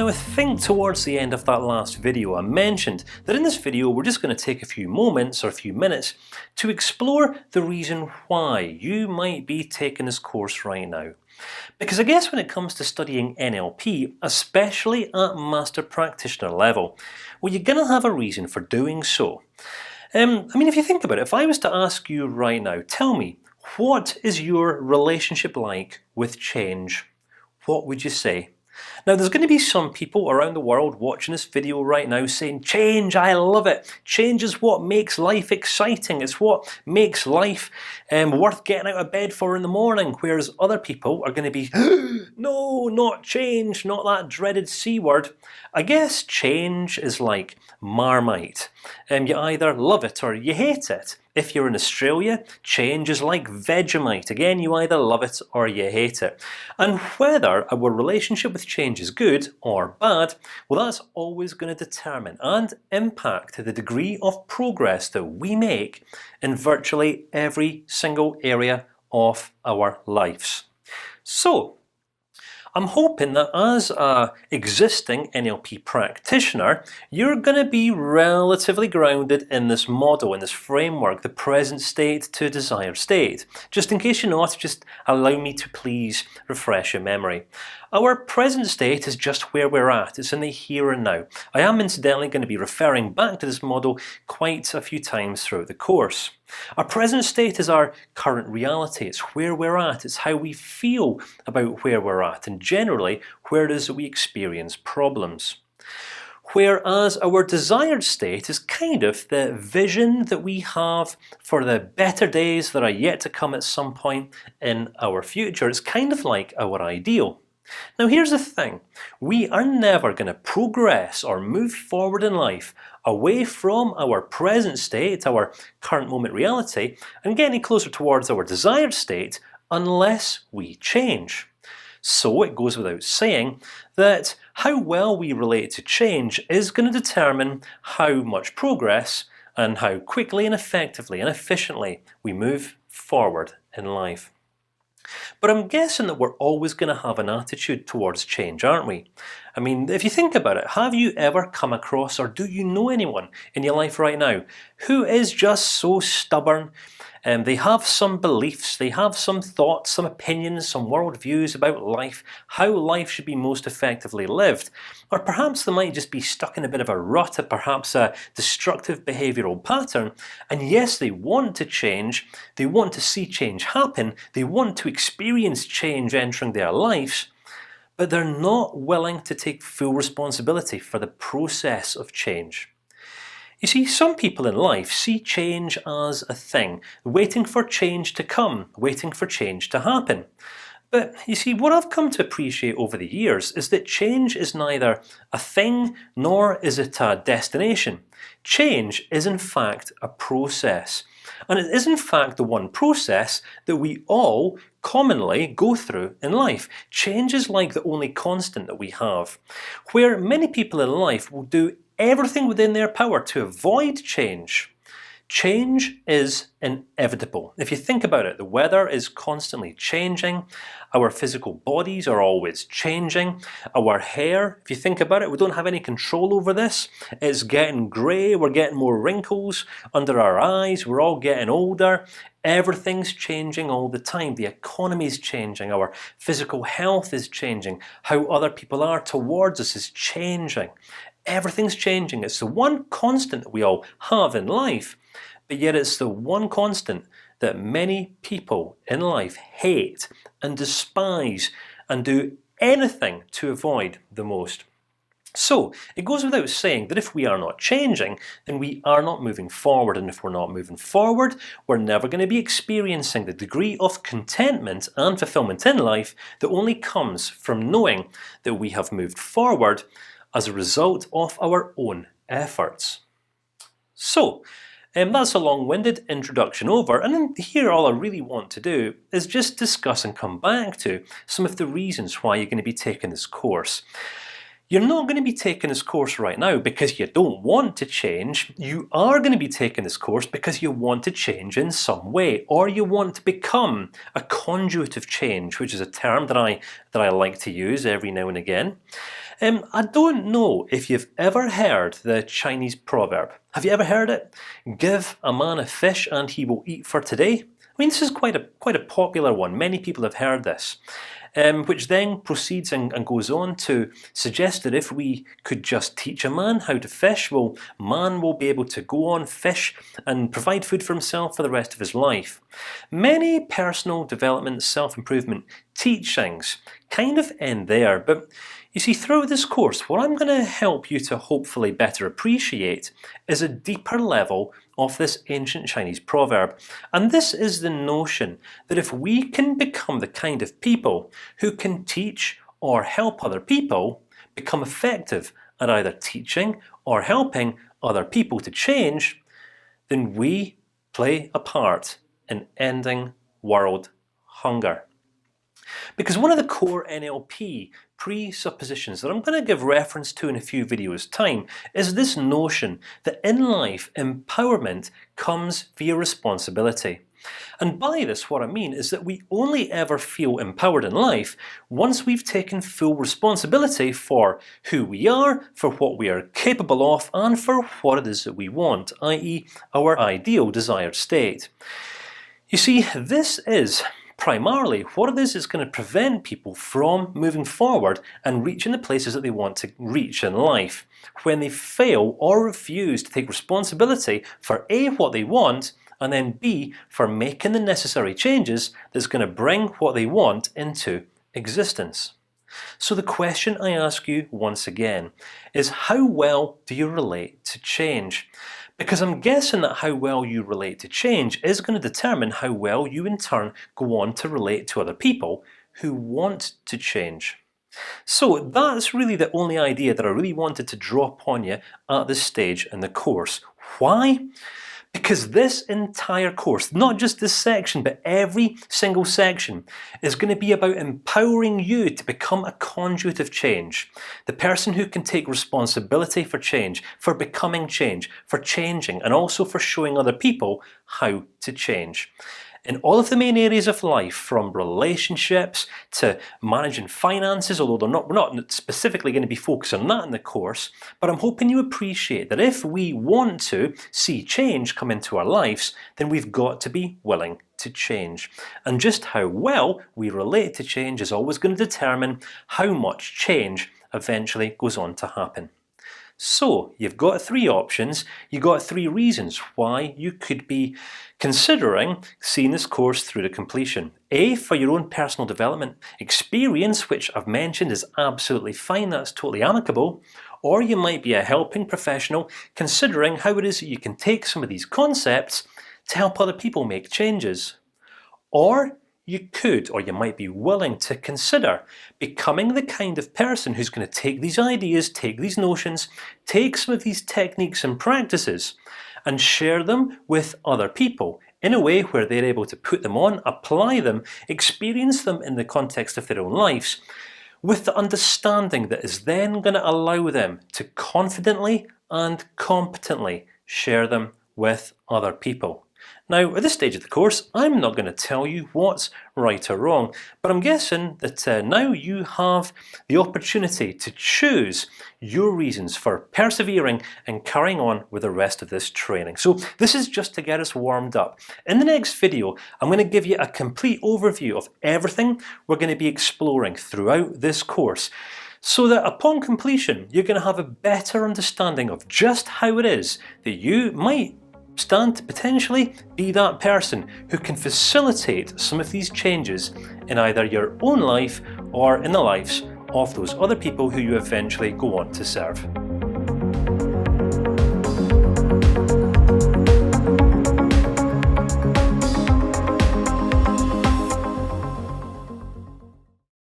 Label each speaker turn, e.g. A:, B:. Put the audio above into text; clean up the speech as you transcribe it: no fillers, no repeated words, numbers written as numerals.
A: Now I think towards the end of that last video I mentioned that in this video we're just going to take a few moments or a few minutes to explore the reason why you might be taking this course right now. Because I guess when it comes to studying NLP, especially at Master Practitioner level, well, you're going to have a reason for doing so. I mean, if you think about it, if I was to ask you right now, tell me, what is your relationship like with change? What would you say? Now, there's going to be some people around the world watching this video right now saying, "Change, I love it. Change is what makes life exciting. It's what makes life worth getting out of bed for in the morning." Whereas other people are going to be, "No, not change, not that dreaded C word." I guess change is like Marmite. You either love it or you hate it. If you're in Australia, change is like Vegemite. Again, you either love it or you hate it. And whether our relationship with change is good or bad, well, that's always going to determine and impact the degree of progress that we make in virtually every single area of our lives. So, I'm hoping that as an existing NLP practitioner, you're going to be relatively grounded in this model, in this framework, the present state to desired state. Just in case you're not, just allow me to please refresh your memory. Our present state is just where we're at. It's in the here and now. I am incidentally going to be referring back to this model quite a few times throughout the course. Our present state is our current reality. It's where we're at. It's how we feel about where we're at, and generally where it is that we experience problems. Whereas our desired state is kind of the vision that we have for the better days that are yet to come at some point in our future. It's kind of like our ideal. Now here's the thing, we are never going to progress or move forward in life away from our present state, our current moment reality, and getting closer towards our desired state unless we change. So it goes without saying that how well we relate to change is going to determine how much progress and how quickly and effectively and efficiently we move forward in life. But I'm guessing that we're always going to have an attitude towards change, aren't we? I mean, if you think about it, have you ever come across, or do you know anyone in your life right now who is just so stubborn? They have some beliefs, they have some thoughts, some opinions, some worldviews about life, how life should be most effectively lived, or perhaps they might just be stuck in a bit of a rut, perhaps a destructive behavioral pattern. And yes, they want to change, they want to see change happen, they want to experience change entering their lives, but they're not willing to take full responsibility for the process of change. You see, some people in life see change as a thing, waiting for change to come, waiting for change to happen. But you see, what I've come to appreciate over the years is that change is neither a thing nor is it a destination. Change is in fact a process, and it is in fact the one process that we all commonly go through in life. Change is like the only constant that we have, where many people in life will do everything within their power to avoid change. Change is inevitable. If you think about it, the weather is constantly changing. Our physical bodies are always changing. Our hair, if you think about it, we don't have any control over this. It's getting grey. We're getting more wrinkles under our eyes. We're all getting older. Everything's changing all the time. The economy is changing. Our physical health is changing. How other people are towards us is changing. Everything's changing. It's the one constant that we all have in life, but yet it's the one constant that many people in life hate and despise and do anything to avoid the most. So it goes without saying that if we are not changing, then we are not moving forward, and if we're not moving forward, we're never going to be experiencing the degree of contentment and fulfillment in life that only comes from knowing that we have moved forward as a result of our own efforts. So that's a long-winded introduction over, and here all I really want to do is just discuss and come back to some of the reasons why you're going to be taking this course. You're not going to be taking this course right now because you don't want to change. You are going to be taking this course because you want to change in some way, or you want to become a conduit of change, which is a term that I like to use every now and again. I don't know if you've ever heard the Chinese proverb. Have you ever heard it? Give a man a fish and he will eat for today. I mean, this is quite a popular one. Many people have heard this, which then proceeds and goes on to suggest that if we could just teach a man how to fish, well, man will be able to go on fish and provide food for himself for the rest of his life. Many personal development, self-improvement teachings kind of end there, but you see, throughout this course, what I'm going to help you to hopefully better appreciate is a deeper level of this ancient Chinese proverb, and this is the notion that if we can become the kind of people who can teach or help other people become effective at either teaching or helping other people to change, then we play a part in ending world hunger. Because one of the core NLP presuppositions that I'm going to give reference to in a few videos' time is this notion that in life empowerment comes via responsibility. And by this, what I mean is that we only ever feel empowered in life once we've taken full responsibility for who we are, for what we are capable of, and for what it is that we want, i.e., our ideal desired state. You see, this is primarily what it is going to prevent people from moving forward and reaching the places that they want to reach in life. When they fail or refuse to take responsibility for A, what they want, and then B, for making the necessary changes that's going to bring what they want into existence. So the question I ask you once again is, how well do you relate to change? Because I'm guessing that how well you relate to change is going to determine how well you in turn go on to relate to other people who want to change. So that's really the only idea that I really wanted to drop on you at this stage in the course. Why? Because this entire course, not just this section, but every single section, is going to be about empowering you to become a conduit of change. The person who can take responsibility for change, for becoming change, for changing, and also for showing other people how to change. In all of the main areas of life, from relationships to managing finances, although we're not specifically going to be focused on that in the course, but I'm hoping you appreciate that if we want to see change come into our lives, then we've got to be willing to change. And just how well we relate to change is always going to determine how much change eventually goes on to happen. So you've got three options, you've got three reasons why you could be considering seeing this course through to completion. A, for your own personal development experience, which I've mentioned is absolutely fine, that's totally amicable. Or you might be a helping professional considering how it is that you can take some of these concepts to help other people make changes. Or you could, or you might be willing to consider becoming the kind of person who's going to take these ideas, take these notions, take some of these techniques and practices, and share them with other people in a way where they're able to put them on, apply them, experience them in the context of their own lives, with the understanding that is then going to allow them to confidently and competently share them with other people. Now, at this stage of the course, I'm not going to tell you what's right or wrong, but I'm guessing that now you have the opportunity to choose your reasons for persevering and carrying on with the rest of this training. So this is just to get us warmed up. In the next video, I'm going to give you a complete overview of everything we're going to be exploring throughout this course, so that upon completion, you're going to have a better understanding of just how it is that you might stand to potentially be that person who can facilitate some of these changes in either your own life or in the lives of those other people who you eventually go on to serve.